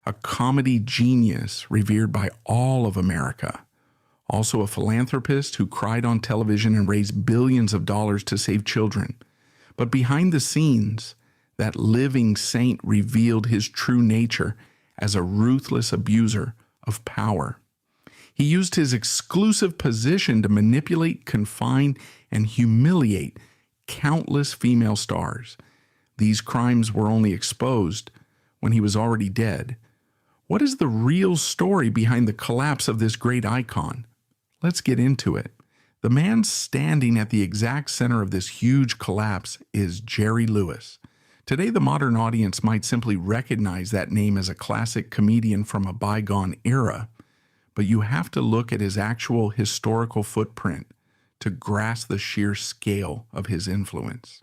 a comedy genius revered by all of America, also a philanthropist who cried on television and raised billions of dollars to save children. But behind the scenes, that living saint revealed his true nature as a ruthless abuser of power. He used his exclusive position to manipulate, confine, and humiliate countless female stars. These crimes were only exposed when he was already dead. What is the real story behind the collapse of this great icon? Let's get into it. The man standing at the exact center of this huge collapse is Jerry Lewis. Today, the modern audience might simply recognize that name as a classic comedian from a bygone era, but you have to look at his actual historical footprint to grasp the sheer scale of his influence.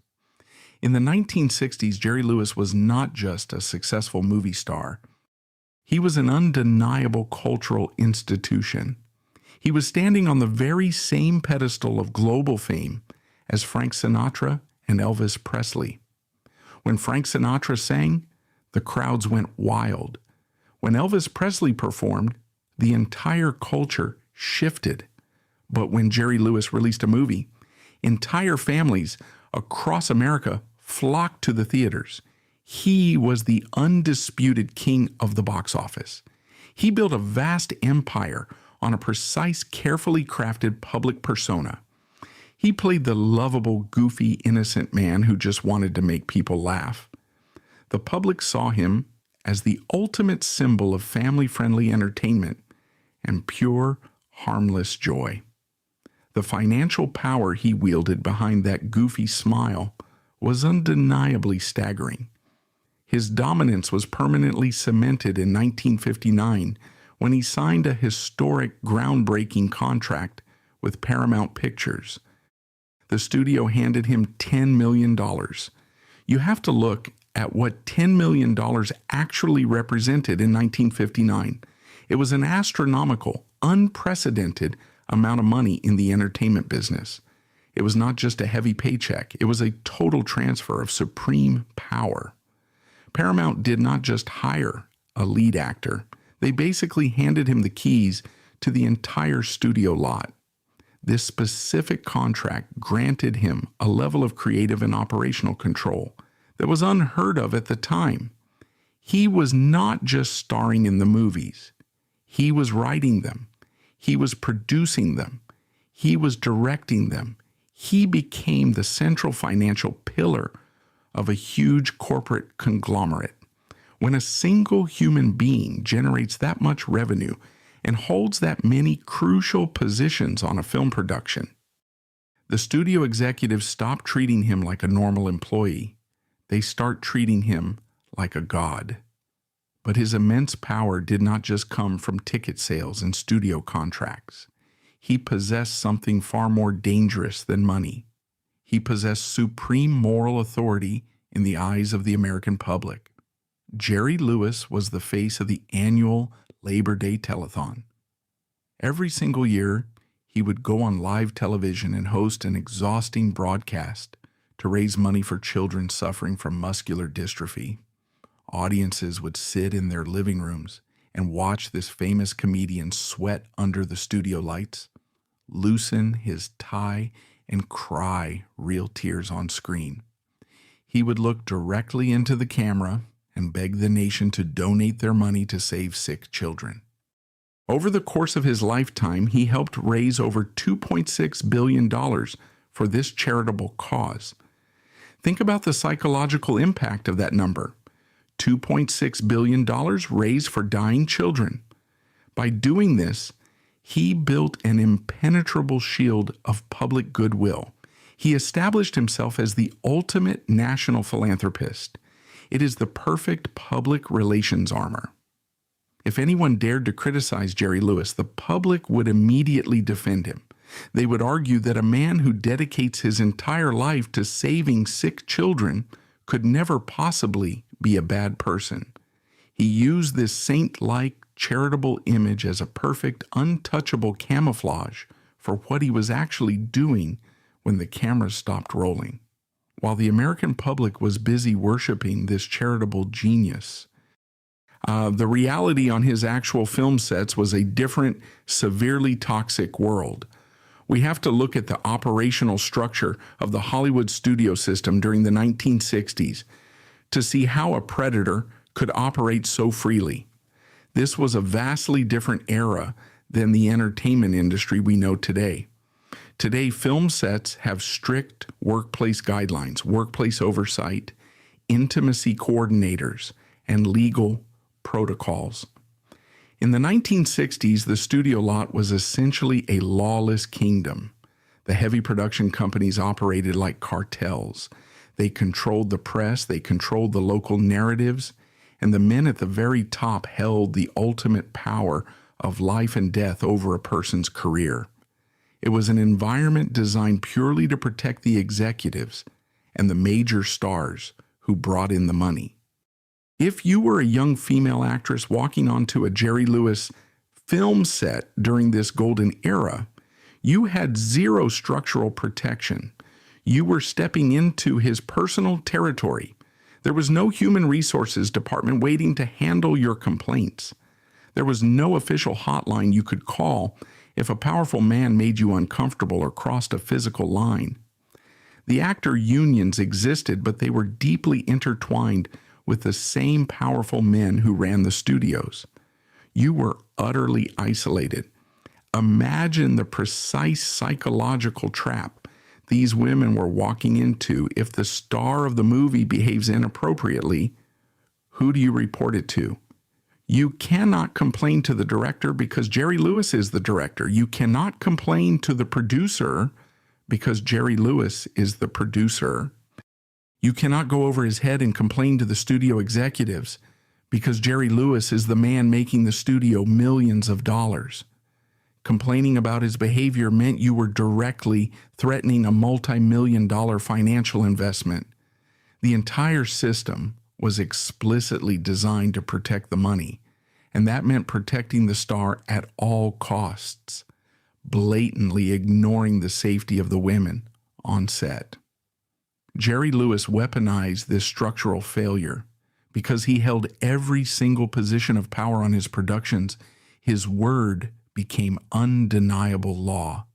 In the 1960s, Jerry Lewis was not just a successful movie star. He was an undeniable cultural institution. He was standing on the very same pedestal of global fame as Frank Sinatra and Elvis Presley. When Frank Sinatra sang, the crowds went wild. When Elvis Presley performed, the entire culture shifted. But when Jerry Lewis released a movie, entire families across America flocked to the theaters. He was the undisputed king of the box office. He built a vast empire on a precise, carefully crafted public persona. He played the lovable, goofy, innocent man who just wanted to make people laugh. The public saw him as the ultimate symbol of family-friendly entertainment and pure, harmless joy. The financial power he wielded behind that goofy smile was undeniably staggering. His dominance was permanently cemented in 1959 when he signed a historic, groundbreaking contract with Paramount Pictures. The studio handed him $10 million. You have to look at what $10 million actually represented in 1959. It was an astronomical, unprecedented amount of money in the entertainment business. It was not just a heavy paycheck. It was a total transfer of supreme power. Paramount did not just hire a lead actor. They basically handed him the keys to the entire studio lot. This specific contract granted him a level of creative and operational control that was unheard of at the time. He was not just starring in the movies. He was writing them. He was producing them. He was directing them. He became the central financial pillar of a huge corporate conglomerate. When a single human being generates that much revenue and holds that many crucial positions on a film production, the studio executives stop treating him like a normal employee. They start treating him like a god. But his immense power did not just come from ticket sales and studio contracts. He possessed something far more dangerous than money. He possessed supreme moral authority in the eyes of the American public. Jerry Lewis was the face of the annual Labor Day telethon. Every single year, he would go on live television and host an exhausting broadcast to raise money for children suffering from muscular dystrophy. Audiences would sit in their living rooms and watch this famous comedian sweat under the studio lights, loosen his tie, and cry real tears on screen. He would look directly into the camera and beg the nation to donate their money to save sick children. Over the course of his lifetime, he helped raise over $2.6 billion for this charitable cause. Think about the psychological impact of that number. $2.6 billion raised for dying children. By doing this, he built an impenetrable shield of public goodwill. He established himself as the ultimate national philanthropist. It is the perfect public relations armor. If anyone dared to criticize Jerry Lewis, the public would immediately defend him. They would argue that a man who dedicates his entire life to saving sick children could never possibly be a bad person. He used this saint-like charitable image as a perfect, untouchable camouflage for what he was actually doing when the cameras stopped rolling. While the American public was busy worshiping this charitable genius, The reality on his actual film sets was a different, severely toxic world. We have to look at the operational structure of the Hollywood studio system during the 1960s to see how a predator could operate so freely. This was a vastly different era than the entertainment industry we know today. Today, film sets have strict workplace guidelines, workplace oversight, intimacy coordinators, and legal protocols. In the 1960s, the studio lot was essentially a lawless kingdom. The heavy production companies operated like cartels. They controlled the press, they controlled the local narratives, and the men at the very top held the ultimate power of life and death over a person's career. It was an environment designed purely to protect the executives and the major stars who brought in the money. If you were a young female actress walking onto a Jerry Lewis film set during this golden era, you had zero structural protection. You were stepping into his personal territory. There was no human resources department waiting to handle your complaints. There was no official hotline you could call if a powerful man made you uncomfortable or crossed a physical line. The actor unions existed, but they were deeply intertwined with the same powerful men who ran the studios. You were utterly isolated. Imagine the precise psychological trap these women were walking into. If the star of the movie behaves inappropriately, who do you report it to? You cannot complain to the director because Jerry Lewis is the director. You cannot complain to the producer because Jerry Lewis is the producer. You cannot go over his head and complain to the studio executives because Jerry Lewis is the man making the studio millions of dollars. Complaining about his behavior meant you were directly threatening a multi-million-dollar financial investment. The entire system was explicitly designed to protect the money, and that meant protecting the star at all costs, blatantly ignoring the safety of the women on set. Jerry Lewis weaponized this structural failure because he held every single position of power on his productions. His word became undeniable law.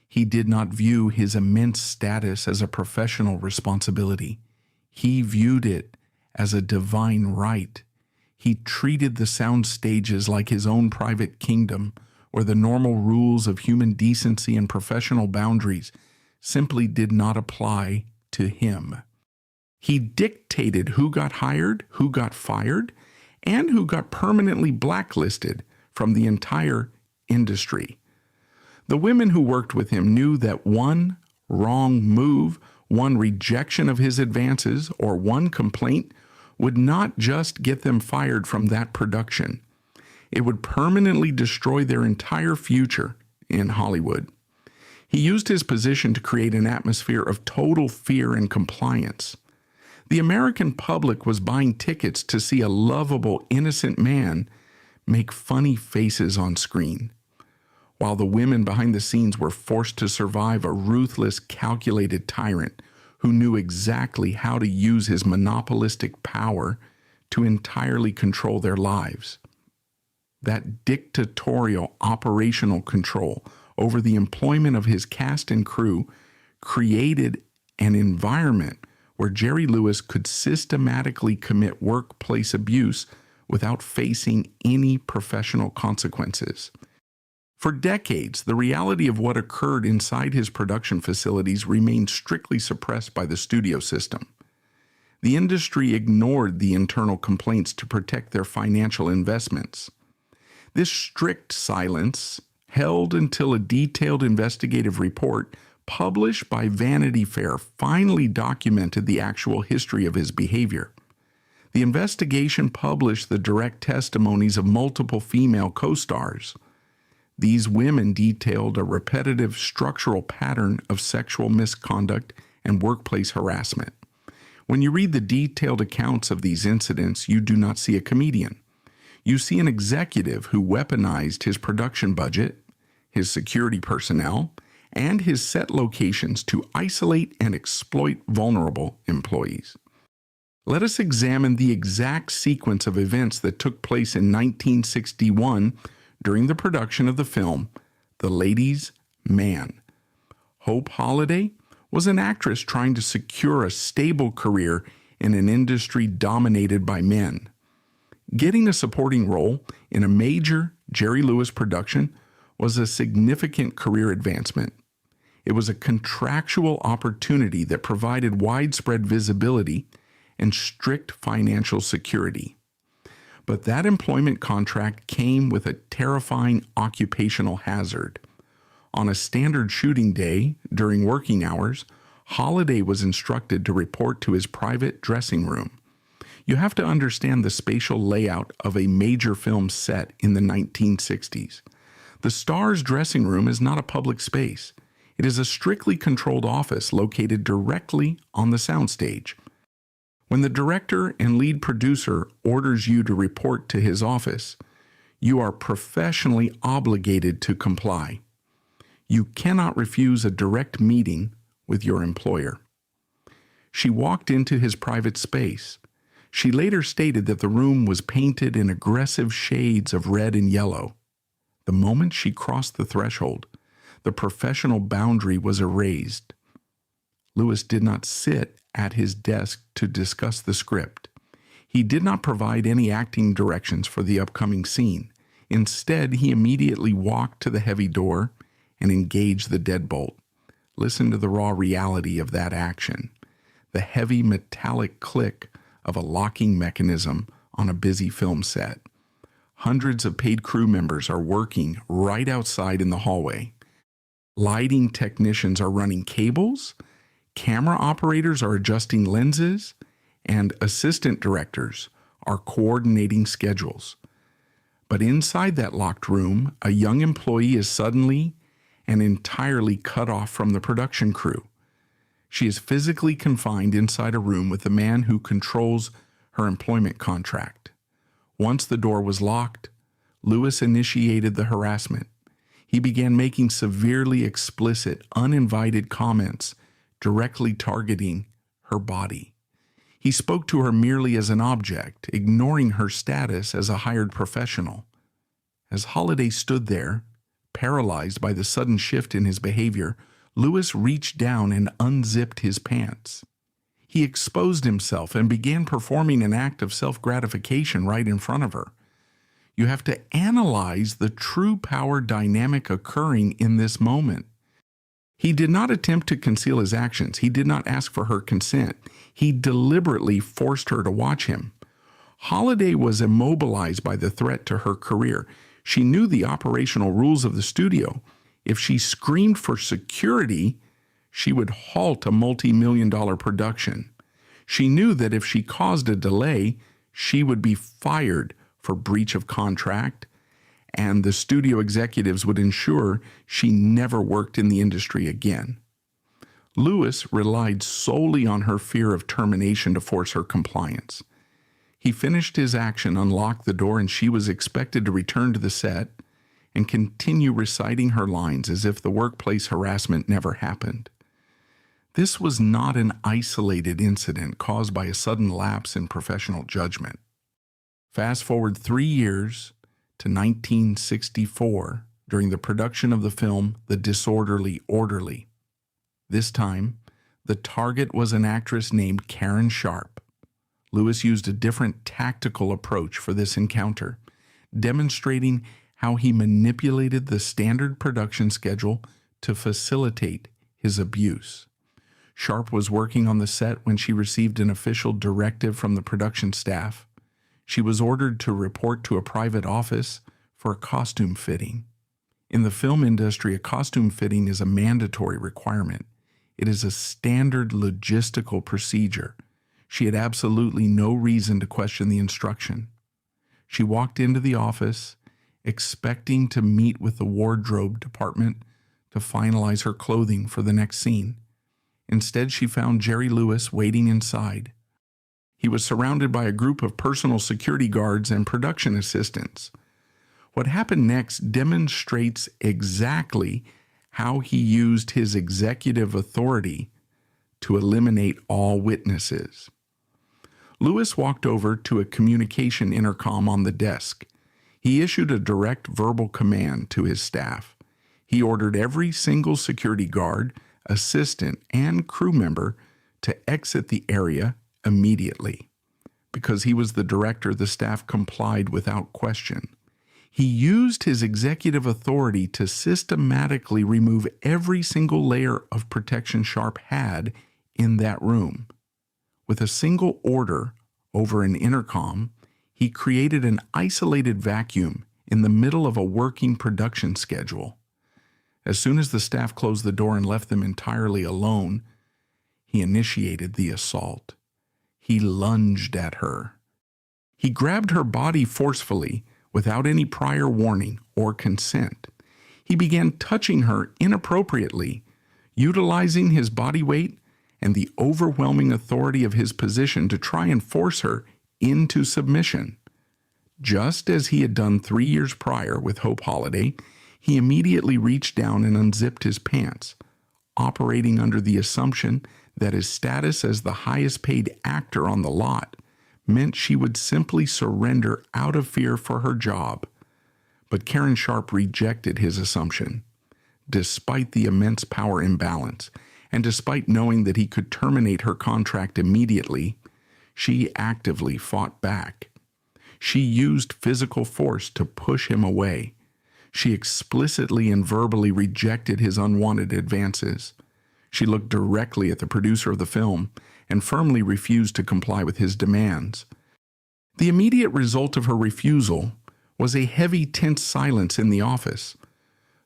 He did not view his immense status as a professional responsibility. He viewed it as a divine right. He treated the sound stages like his own private kingdom, where the normal rules of human decency and professional boundaries simply did not apply to him. He dictated who got hired, who got fired, and who got permanently blacklisted from the entire industry. The women who worked with him knew that one wrong move, one rejection of his advances, or one complaint would not just get them fired from that production. It would permanently destroy their entire future in Hollywood. He used his position to create an atmosphere of total fear and compliance. The American public was buying tickets to see a lovable, innocent man make funny faces on screen, while the women behind the scenes were forced to survive a ruthless, calculated tyrant who knew exactly how to use his monopolistic power to entirely control their lives. That dictatorial operational control over the employment of his cast and crew created an environment where Jerry Lewis could systematically commit workplace abuse without facing any professional consequences. For decades, the reality of what occurred inside his production facilities remained strictly suppressed by the studio system. The industry ignored the internal complaints to protect their financial investments. This strict silence held until a detailed investigative report published by Vanity Fair finally documented the actual history of his behavior. The investigation published the direct testimonies of multiple female co-stars. These women detailed a repetitive structural pattern of sexual misconduct and workplace harassment. When you read the detailed accounts of these incidents, you do not see a comedian. You see an executive who weaponized his production budget, his security personnel, and his set locations to isolate and exploit vulnerable employees. Let us examine the exact sequence of events that took place in 1961 during the production of the film The Ladies' Man. Hope Holiday was an actress trying to secure a stable career in an industry dominated by men. Getting a supporting role in a major Jerry Lewis production was a significant career advancement. It was a contractual opportunity that provided widespread visibility and strict financial security. But that employment contract came with a terrifying occupational hazard. On a standard shooting day during working hours, Holiday was instructed to report to his private dressing room. You have to understand the spatial layout of a major film set in the 1960s. The star's dressing room is not a public space. It is a strictly controlled office located directly on the soundstage. When the director and lead producer orders you to report to his office, you are professionally obligated to comply. You cannot refuse a direct meeting with your employer. She walked into his private space. She later stated that the room was painted in aggressive shades of red and yellow. The moment she crossed the threshold, the professional boundary was erased. Lewis did not sit at his desk to discuss the script. He did not provide any acting directions for the upcoming scene. Instead, he immediately walked to the heavy door and engaged the deadbolt. Listen to the raw reality of that action. The heavy metallic click of a locking mechanism on a busy film set. Hundreds of paid crew members are working right outside in the hallway. Lighting technicians are running cables, camera operators are adjusting lenses, and assistant directors are coordinating schedules. But inside that locked room, a young employee is suddenly and entirely cut off from the production crew. She is physically confined inside a room with the man who controls her employment contract. Once the door was locked, Lewis initiated the harassment. He began making severely explicit, uninvited comments directly targeting her body. He spoke to her merely as an object, ignoring her status as a hired professional. As Holiday stood there, paralyzed by the sudden shift in his behavior, Lewis reached down and unzipped his pants. He exposed himself and began performing an act of self-gratification right in front of her. You have to analyze the true power dynamic occurring in this moment. He did not attempt to conceal his actions. He did not ask for her consent. He deliberately forced her to watch him. Holiday was immobilized by the threat to her career. She knew the operational rules of the studio. If she screamed for security, she would halt a multi-million-dollar production. She knew that if she caused a delay, she would be fired for breach of contract, and the studio executives would ensure she never worked in the industry again. Lewis relied solely on her fear of termination to force her compliance. He finished his action, unlocked the door, and she was expected to return to the set and continue reciting her lines as if the workplace harassment never happened. This was not an isolated incident caused by a sudden lapse in professional judgment. Fast forward 3 years to 1964 during the production of the film The Disorderly Orderly. This time, the target was an actress named Karen Sharp. Lewis used a different tactical approach for this encounter, demonstrating how he manipulated the standard production schedule to facilitate his abuse. Sharp was working on the set when she received an official directive from the production staff. She was ordered to report to a private office for a costume fitting. In the film industry, a costume fitting is a mandatory requirement. It is a standard logistical procedure. She had absolutely no reason to question the instruction. She walked into the office, expecting to meet with the wardrobe department to finalize her clothing for the next scene. Instead, she found Jerry Lewis waiting inside. He was surrounded by a group of personal security guards and production assistants. What happened next demonstrates exactly how he used his executive authority to eliminate all witnesses. Lewis walked over to a communication intercom on the desk. He issued a direct verbal command to his staff. He ordered every single security guard, assistant, and crew member to exit the area immediately. Because he was the director, the staff complied without question. He used his executive authority to systematically remove every single layer of protection Sharp had in that room. With a single order over an intercom, he created an isolated vacuum in the middle of a working production schedule. As soon as the staff closed the door and left them entirely alone, he initiated the assault. He lunged at her. He grabbed her body forcefully without any prior warning or consent. He began touching her inappropriately, utilizing his body weight and the overwhelming authority of his position to try and force her into submission. Just as he had done 3 years prior with Hope Holiday, he immediately reached down and unzipped his pants, operating under the assumption that his status as the highest paid actor on the lot meant she would simply surrender out of fear for her job. But Karen Sharp rejected his assumption. Despite the immense power imbalance, and despite knowing that he could terminate her contract immediately, she actively fought back. She used physical force to push him away. She explicitly and verbally rejected his unwanted advances. She looked directly at the producer of the film and firmly refused to comply with his demands. The immediate result of her refusal was a heavy, tense silence in the office.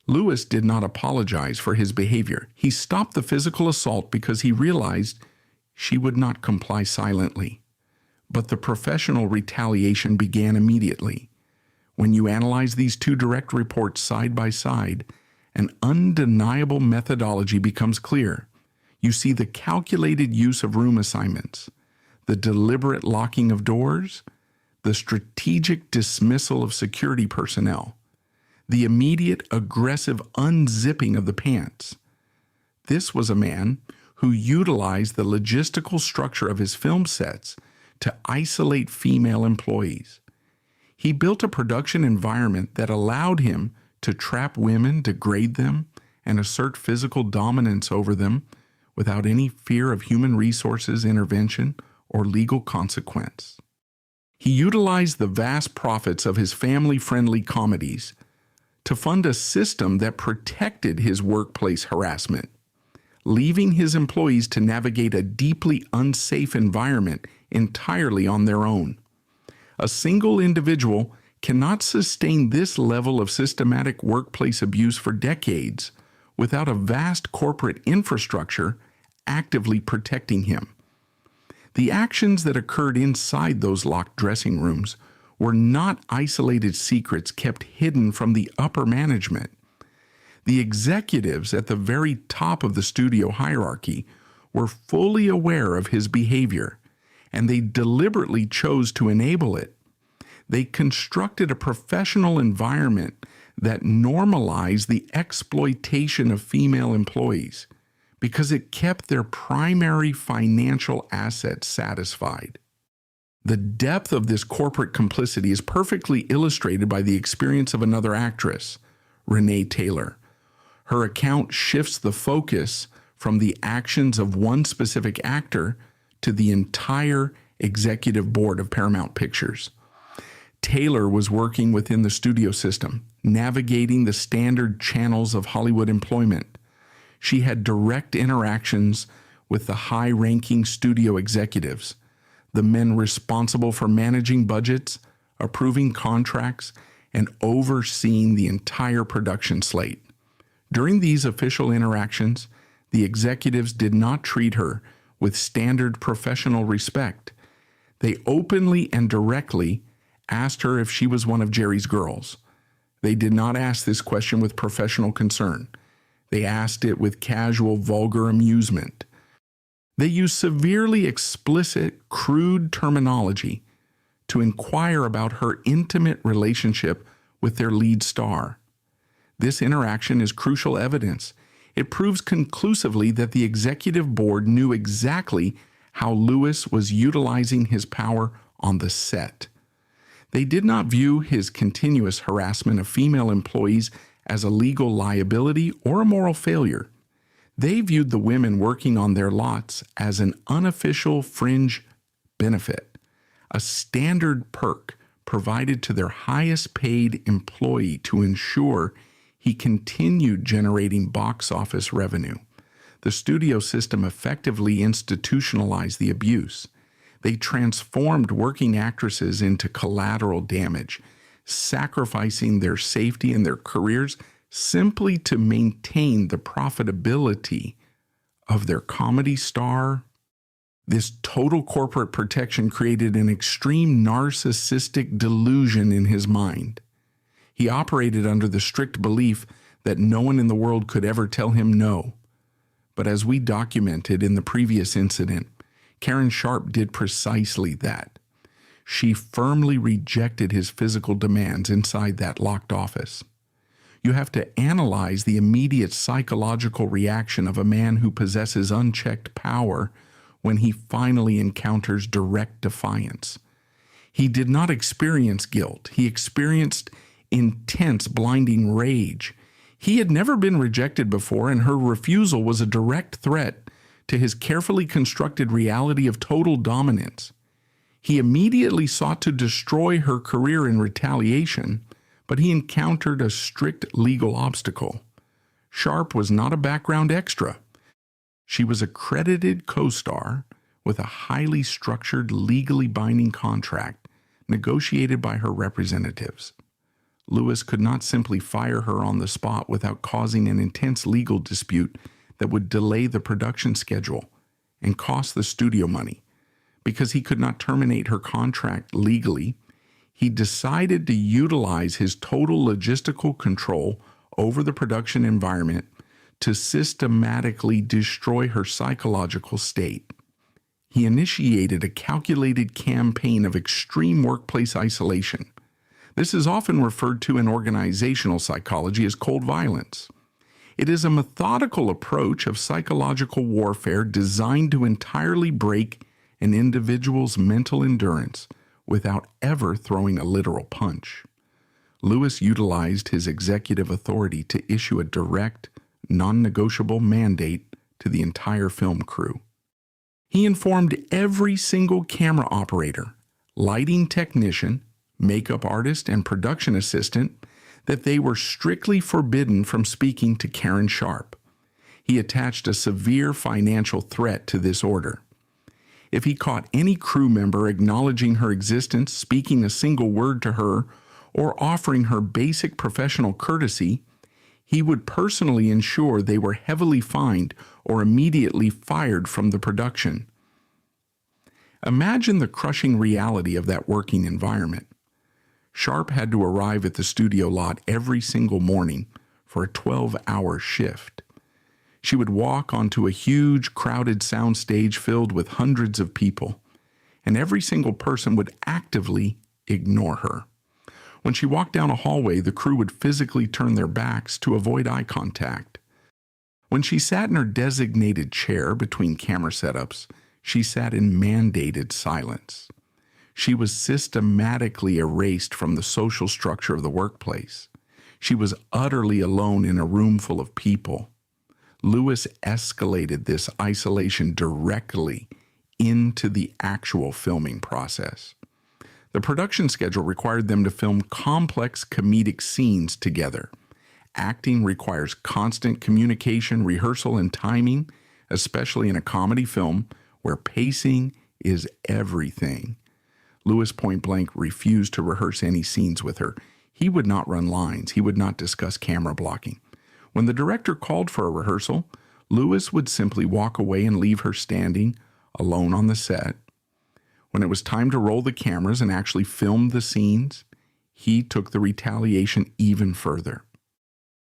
Lewis did not apologize for his behavior. He stopped the physical assault because he realized she would not comply silently. But the professional retaliation began immediately. When you analyze these two direct reports side by side, an undeniable methodology becomes clear. You see the calculated use of room assignments, the deliberate locking of doors, the strategic dismissal of security personnel, the immediate aggressive unzipping of the pants. This was a man who utilized the logistical structure of his film sets to isolate female employees. He built a production environment that allowed him to trap women, degrade them, and assert physical dominance over them without any fear of human resources intervention or legal consequence. He utilized the vast profits of his family-friendly comedies to fund a system that protected his workplace harassment, leaving his employees to navigate a deeply unsafe environment entirely on their own. A single individual cannot sustain this level of systematic workplace abuse for decades without a vast corporate infrastructure actively protecting him. The actions that occurred inside those locked dressing rooms were not isolated secrets kept hidden from the upper management. The executives at the very top of the studio hierarchy were fully aware of his behavior, and they deliberately chose to enable it. They constructed a professional environment that normalized the exploitation of female employees because it kept their primary financial assets satisfied. The depth of this corporate complicity is perfectly illustrated by the experience of another actress, Renee Taylor. Her account shifts the focus from the actions of one specific actor to the entire executive board of Paramount Pictures. Taylor was working within the studio system, navigating the standard channels of Hollywood employment. She had direct interactions with the high-ranking studio executives, the men responsible for managing budgets, approving contracts, and overseeing the entire production slate. During these official interactions, the executives did not treat her with standard professional respect. They openly and directly asked her if she was one of Jerry's girls. They did not ask this question with professional concern. They asked it with casual, vulgar amusement. They used severely explicit, crude terminology to inquire about her intimate relationship with their lead star. This interaction is crucial evidence. It proves conclusively that the executive board knew exactly how Lewis was utilizing his power on the set. They did not view his continuous harassment of female employees as a legal liability or a moral failure. They viewed the women working on their lots as an unofficial fringe benefit, a standard perk provided to their highest paid employee to ensure he continued generating box office revenue. The studio system effectively institutionalized the abuse. They transformed working actresses into collateral damage, sacrificing their safety and their careers simply to maintain the profitability of their comedy star. This total corporate protection created an extreme narcissistic delusion in his mind. He operated under the strict belief that no one in the world could ever tell him no. But as we documented in the previous incident, Karen Sharp did precisely that. She firmly rejected his physical demands inside that locked office. You have to analyze the immediate psychological reaction of a man who possesses unchecked power when he finally encounters direct defiance. He did not experience guilt. He experienced intense, blinding rage. He had never been rejected before, and her refusal was a direct threat to his carefully constructed reality of total dominance. He immediately sought to destroy her career in retaliation, but he encountered a strict legal obstacle. Sharp was not a background extra. She was a credited co-star with a highly structured, legally binding contract negotiated by her representatives. Lewis could not simply fire her on the spot without causing an intense legal dispute that would delay the production schedule and cost the studio money. Because he could not terminate her contract legally, he decided to utilize his total logistical control over the production environment to systematically destroy her psychological state. He initiated a calculated campaign of extreme workplace isolation. This is often referred to in organizational psychology as cold violence. It is a methodical approach of psychological warfare designed to entirely break an individual's mental endurance without ever throwing a literal punch. Lewis utilized his executive authority to issue a direct, non-negotiable mandate to the entire film crew. He informed every single camera operator, lighting technician, makeup artist, and production assistant that they were strictly forbidden from speaking to Karen Sharp. He attached a severe financial threat to this order. If he caught any crew member acknowledging her existence, speaking a single word to her, or offering her basic professional courtesy, he would personally ensure they were heavily fined or immediately fired from the production. Imagine the crushing reality of that working environment. Sharp had to arrive at the studio lot every single morning for a 12-hour shift. She would walk onto a huge, crowded soundstage filled with hundreds of people, and every single person would actively ignore her. When she walked down a hallway, the crew would physically turn their backs to avoid eye contact. When she sat in her designated chair between camera setups, she sat in mandated silence. She was systematically erased from the social structure of the workplace. She was utterly alone in a room full of people. Lewis escalated this isolation directly into the actual filming process. The production schedule required them to film complex comedic scenes together. Acting requires constant communication, rehearsal, and timing, especially in a comedy film where pacing is everything. Lewis point-blank refused to rehearse any scenes with her. He would not run lines. He would not discuss camera blocking. When the director called for a rehearsal, Lewis would simply walk away and leave her standing alone on the set. When it was time to roll the cameras and actually film the scenes, he took the retaliation even further.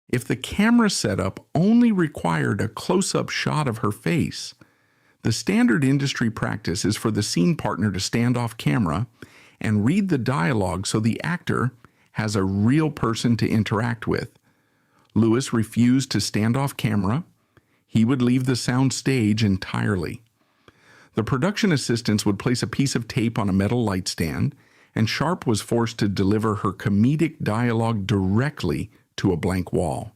If the camera setup only required a close-up shot of her face, the standard industry practice is for the scene partner to stand off camera and read the dialogue so the actor has a real person to interact with. Lewis refused to stand off camera. He would leave the sound stage entirely. The production assistants would place a piece of tape on a metal light stand, and Sharp was forced to deliver her comedic dialogue directly to a blank wall,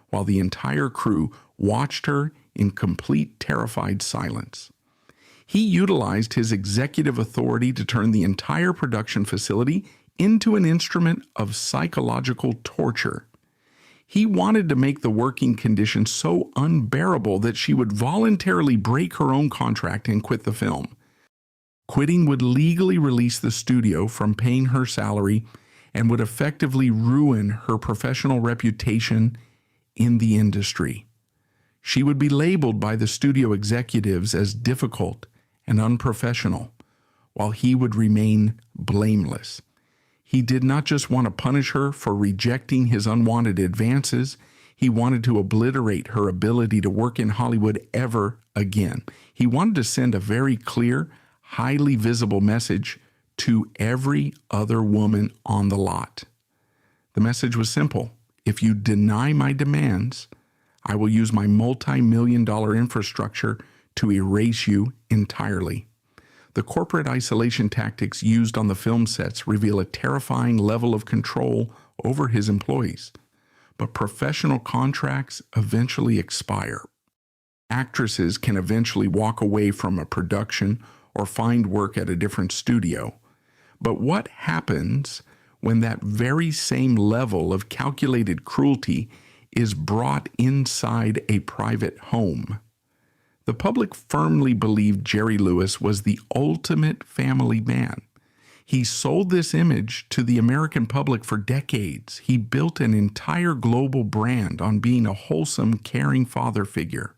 while the entire crew watched her in complete terrified silence. He utilized his executive authority to turn the entire production facility into an instrument of psychological torture. He wanted to make the working conditions so unbearable that she would voluntarily break her own contract and quit the film. Quitting would legally release the studio from paying her salary and would effectively ruin her professional reputation in the industry. She would be labeled by the studio executives as difficult and unprofessional, while he would remain blameless. He did not just want to punish her for rejecting his unwanted advances, he wanted to obliterate her ability to work in Hollywood ever again. He wanted to send a very clear, highly visible message to every other woman on the lot. The message was simple: if you deny my demands, I will use my multi-million-dollar infrastructure to erase you entirely. The corporate isolation tactics used on the film sets reveal a terrifying level of control over his employees. But professional contracts eventually expire. Actresses can eventually walk away from a production or find work at a different studio. But what happens when that very same level of calculated cruelty is brought inside a private home? The public firmly believed Jerry Lewis was the ultimate family man. He sold this image to the American public for decades. He built an entire global brand on being a wholesome, caring father figure.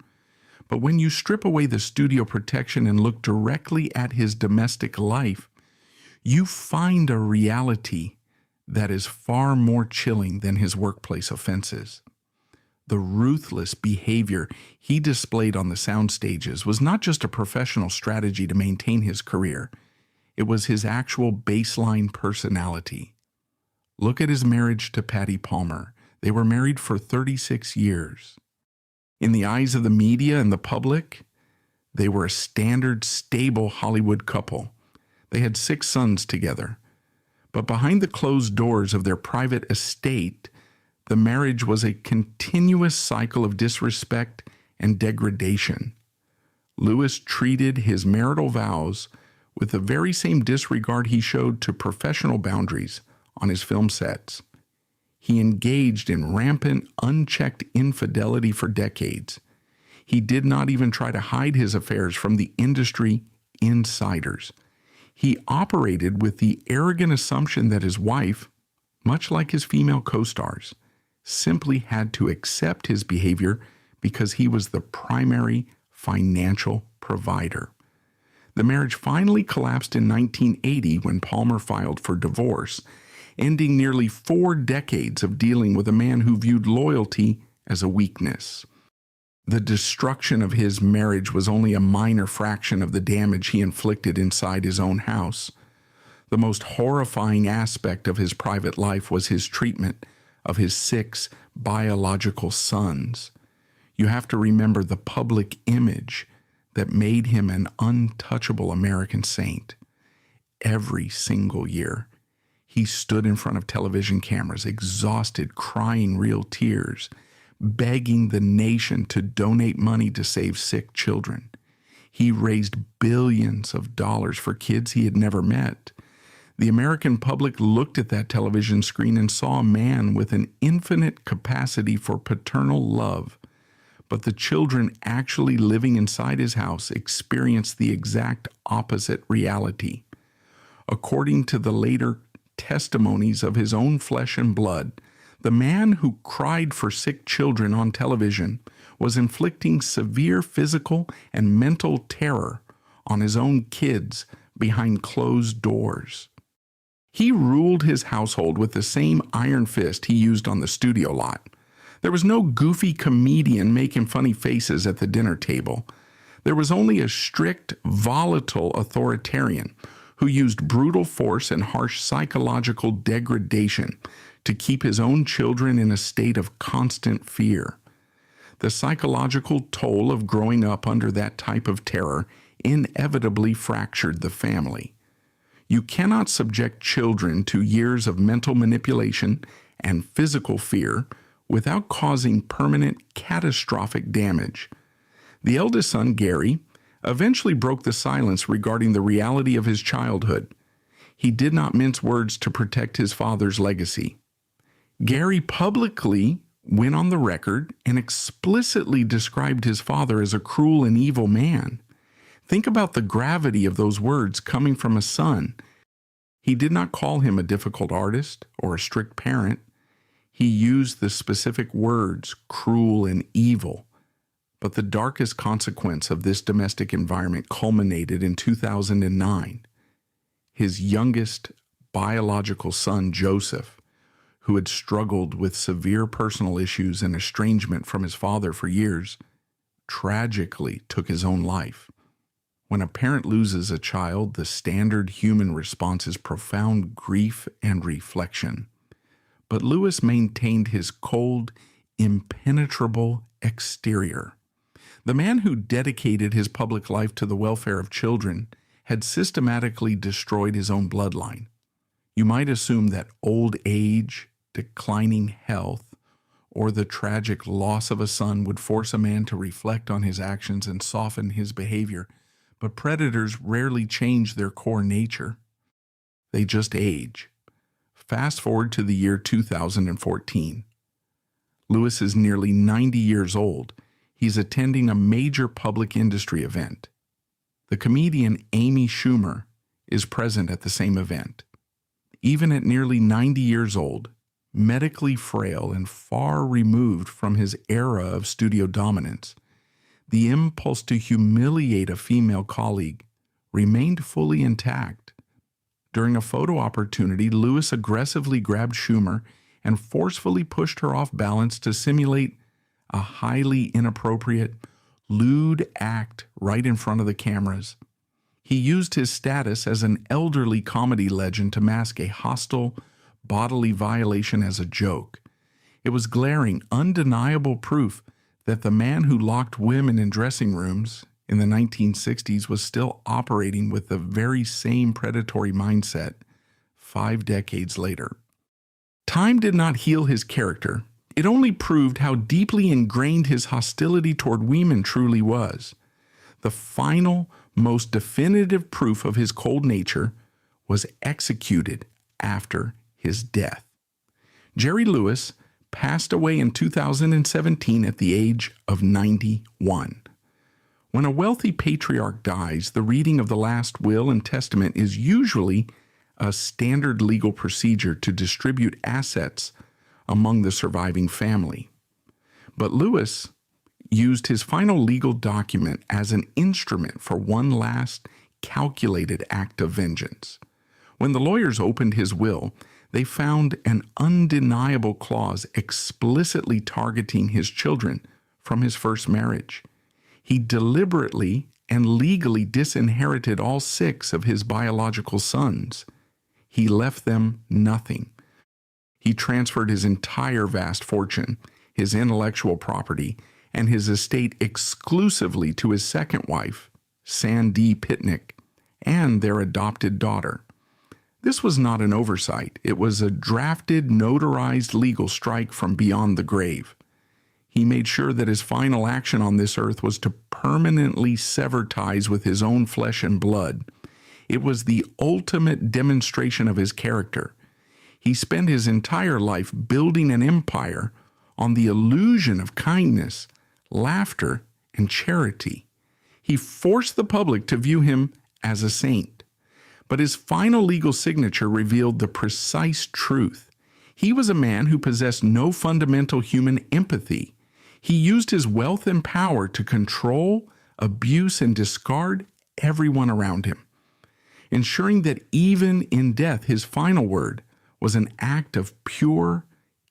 But when you strip away the studio protection and look directly at his domestic life, you find a reality that is far more chilling than his workplace offenses. The ruthless behavior he displayed on the sound stages was not just a professional strategy to maintain his career. It was his actual baseline personality. Look at his marriage to Patty Palmer. They were married for 36 years. In the eyes of the media and the public, they were a standard, stable Hollywood couple. They had 6 sons together. But behind the closed doors of their private estate, the marriage was a continuous cycle of disrespect and degradation. Lewis treated his marital vows with the very same disregard he showed to professional boundaries on his film sets. He engaged in rampant, unchecked infidelity for decades. He did not even try to hide his affairs from the industry insiders. He operated with the arrogant assumption that his wife, much like his female co-stars, simply had to accept his behavior because he was the primary financial provider. The marriage finally collapsed in 1980 when Palmer filed for divorce, ending nearly 4 decades of dealing with a man who viewed loyalty as a weakness. The destruction of his marriage was only a minor fraction of the damage he inflicted inside his own house. The most horrifying aspect of his private life was his treatment of his 6 biological sons. You have to remember the public image that made him an untouchable American saint. Every single year, he stood in front of television cameras, exhausted, crying real tears, begging the nation to donate money to save sick children. He raised billions of dollars for kids he had never met. The American public looked at that television screen and saw a man with an infinite capacity for paternal love, but the children actually living inside his house experienced the exact opposite reality. According to the later testimonies of his own flesh and blood, the man who cried for sick children on television was inflicting severe physical and mental terror on his own kids behind closed doors. He ruled his household with the same iron fist he used on the studio lot. There was no goofy comedian making funny faces at the dinner table. There was only a strict, volatile authoritarian who used brutal force and harsh psychological degradation to keep his own children in a state of constant fear. The psychological toll of growing up under that type of terror inevitably fractured the family. You cannot subject children to years of mental manipulation and physical fear without causing permanent catastrophic damage. The eldest son, Gary, eventually broke the silence regarding the reality of his childhood. He did not mince words to protect his father's legacy. Gary publicly went on the record and explicitly described his father as a cruel and evil man. Think about the gravity of those words coming from a son. He did not call him a difficult artist or a strict parent. He used the specific words, cruel and evil. But the darkest consequence of this domestic environment culminated in 2009. His youngest biological son, Joseph, who had struggled with severe personal issues and estrangement from his father for years, tragically took his own life. When a parent loses a child, the standard human response is profound grief and reflection. But Lewis maintained his cold, impenetrable exterior. The man who dedicated his public life to the welfare of children had systematically destroyed his own bloodline. You might assume that old age, declining health, or the tragic loss of a son would force a man to reflect on his actions and soften his behavior. But predators rarely change their core nature. They just age. Fast forward to the year 2014. Lewis is nearly 90 years old. He's attending a major public industry event. The comedian Amy Schumer is present at the same event. Even at nearly 90 years old, medically frail and far removed from his era of studio dominance, the impulse to humiliate a female colleague remained fully intact. During a photo opportunity, Lewis aggressively grabbed Schumer and forcefully pushed her off balance to simulate a highly inappropriate, lewd act right in front of the cameras. He used his status as an elderly comedy legend to mask a hostile, bodily violation as a joke. It was glaring, undeniable proof that the man who locked women in dressing rooms in the 1960s was still operating with the very same predatory mindset 5 decades later. Time did not heal his character. It only proved how deeply ingrained his hostility toward women truly was. The final, most definitive proof of his cold nature was executed after his death. Jerry Lewis passed away in 2017 at the age of 91. When a wealthy patriarch dies, the reading of the last will and testament is usually a standard legal procedure to distribute assets among the surviving family. But Lewis used his final legal document as an instrument for one last calculated act of vengeance. When the lawyers opened his will, they found an undeniable clause explicitly targeting his children from his first marriage. He deliberately and legally disinherited all 6 of his biological sons. He left them nothing. He transferred his entire vast fortune, his intellectual property, and his estate exclusively to his second wife, Sandy Pitnick, and their adopted daughter. This was not an oversight. It was a drafted, notarized legal strike from beyond the grave. He made sure that his final action on this earth was to permanently sever ties with his own flesh and blood. It was the ultimate demonstration of his character. He spent his entire life building an empire on the illusion of kindness, laughter, and charity. He forced the public to view him as a saint. But his final legal signature revealed the precise truth. He was a man who possessed no fundamental human empathy. He used his wealth and power to control, abuse, and discard everyone around him, ensuring that even in death, his final word was an act of pure,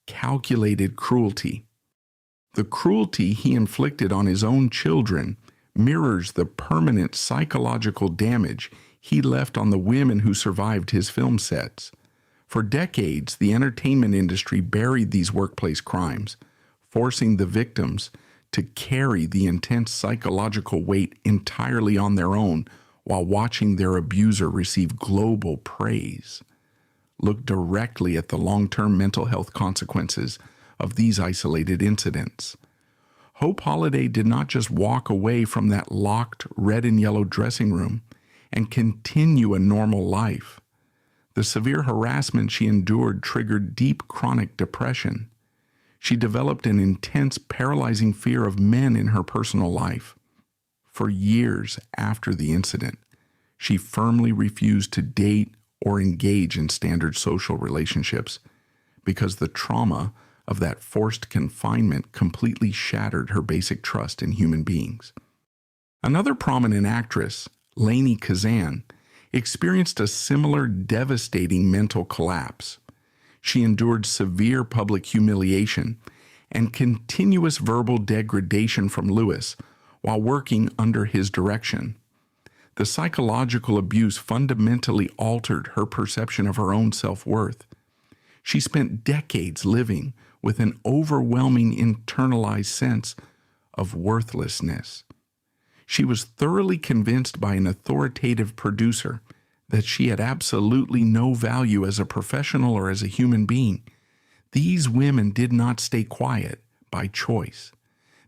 calculated cruelty. The cruelty he inflicted on his own children mirrors the permanent psychological damage he left on the women who survived his film sets. For decades, the entertainment industry buried these workplace crimes, forcing the victims to carry the intense psychological weight entirely on their own while watching their abuser receive global praise. Look directly at the long-term mental health consequences of these isolated incidents. Hope Holiday did not just walk away from that locked red and yellow dressing room and continue a normal life. The severe harassment she endured triggered deep chronic depression. She developed an intense, paralyzing fear of men in her personal life. For years after the incident, she firmly refused to date or engage in standard social relationships because the trauma of that forced confinement completely shattered her basic trust in human beings. Another prominent actress, Lainie Kazan, experienced a similar devastating mental collapse. She endured severe public humiliation and continuous verbal degradation from Lewis while working under his direction. The psychological abuse fundamentally altered her perception of her own self-worth. She spent decades living with an overwhelming internalized sense of worthlessness. She was thoroughly convinced by an authoritative producer that she had absolutely no value as a professional or as a human being. These women did not stay quiet by choice.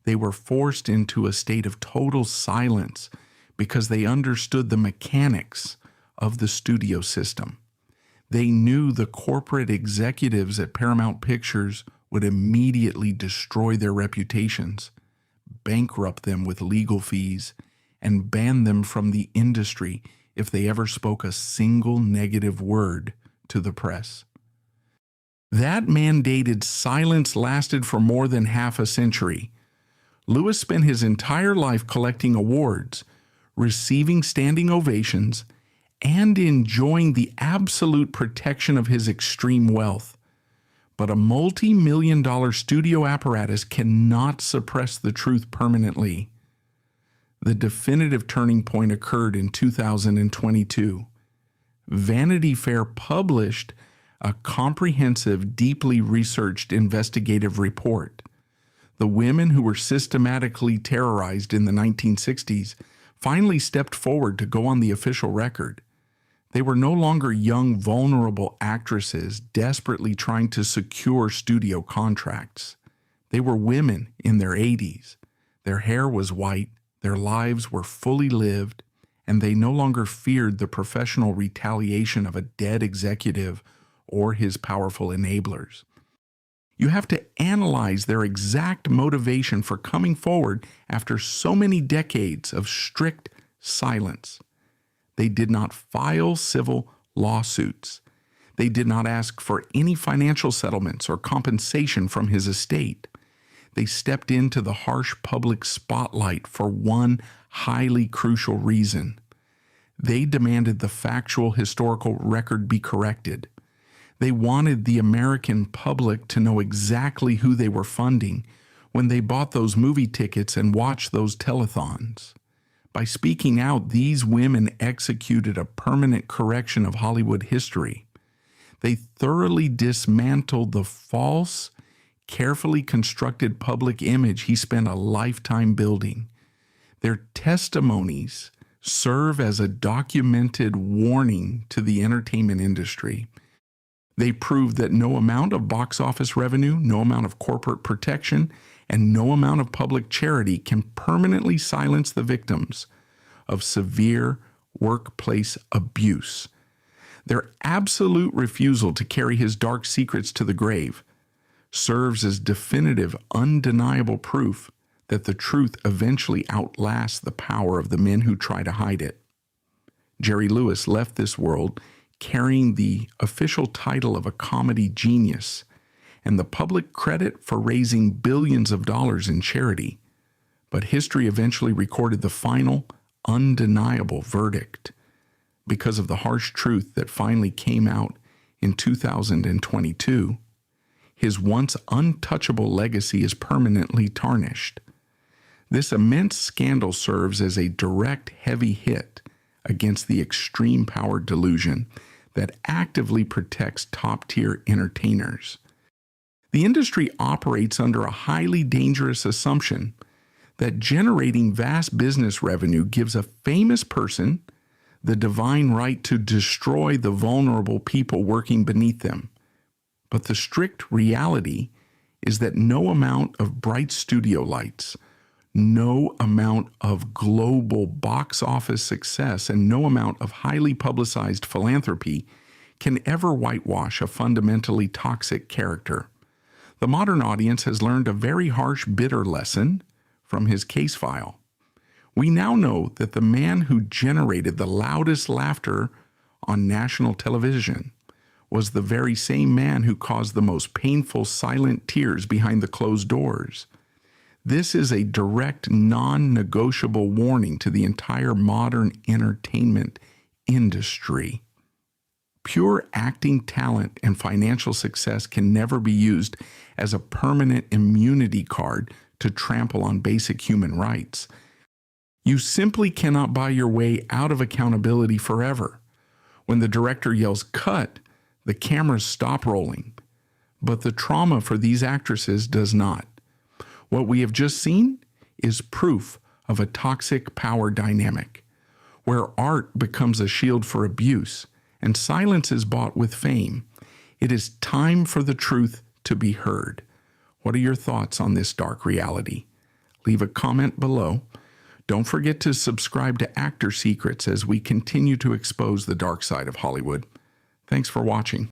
They were forced into a state of total silence because they understood the mechanics of the studio system. They knew the corporate executives at Paramount Pictures would immediately destroy their reputations, bankrupt them with legal fees, and ban them from the industry if they ever spoke a single negative word to the press. That mandated silence lasted for more than half a century. Lewis spent his entire life collecting awards, receiving standing ovations, and enjoying the absolute protection of his extreme wealth. But a multi-million-dollar studio apparatus cannot suppress the truth permanently. The definitive turning point occurred in 2022. Vanity Fair published a comprehensive, deeply researched investigative report. The women who were systematically terrorized in the 1960s finally stepped forward to go on the official record. They were no longer young, vulnerable actresses desperately trying to secure studio contracts. They were women in their 80s. Their hair was white, their lives were fully lived, and they no longer feared the professional retaliation of a dead executive or his powerful enablers. You have to analyze their exact motivation for coming forward after so many decades of strict silence. They did not file civil lawsuits. They did not ask for any financial settlements or compensation from his estate. They stepped into the harsh public spotlight for one highly crucial reason. They demanded the factual historical record be corrected. They wanted the American public to know exactly who they were funding when they bought those movie tickets and watched those telethons. By speaking out, these women executed a permanent correction of Hollywood history. They thoroughly dismantled the false, carefully constructed public image he spent a lifetime building. Their testimonies serve as a documented warning to the entertainment industry. They proved that no amount of box office revenue, no amount of corporate protection, and no amount of public charity can permanently silence the victims of severe workplace abuse. Their absolute refusal to carry his dark secrets to the grave serves as definitive, undeniable proof that the truth eventually outlasts the power of the men who try to hide it. Jerry Lewis left this world carrying the official title of a comedy genius and the public credit for raising billions of dollars in charity. But history eventually recorded the final, undeniable verdict because of the harsh truth that finally came out in 2022. His once untouchable legacy is permanently tarnished. This immense scandal serves as a direct, heavy hit against the extreme power delusion that actively protects top-tier entertainers. The industry operates under a highly dangerous assumption that generating vast business revenue gives a famous person the divine right to destroy the vulnerable people working beneath them. But the strict reality is that no amount of bright studio lights, no amount of global box office success, and no amount of highly publicized philanthropy can ever whitewash a fundamentally toxic character. The modern audience has learned a very harsh, bitter lesson from his case file. We now know that the man who generated the loudest laughter on national television was the very same man who caused the most painful silent tears behind the closed doors. This is a direct, non-negotiable warning to the entire modern entertainment industry. Pure acting talent and financial success can never be used as a permanent immunity card to trample on basic human rights. You simply cannot buy your way out of accountability forever. When the director yells "cut," the cameras stop rolling. But the trauma for these actresses does not. What we have just seen is proof of a toxic power dynamic, where art becomes a shield for abuse and silence is bought with fame. It is time for the truth to be heard. What are your thoughts on this dark reality? Leave a comment below. Don't forget to subscribe to Actor Secrets as we continue to expose the dark side of Hollywood. Thanks for watching.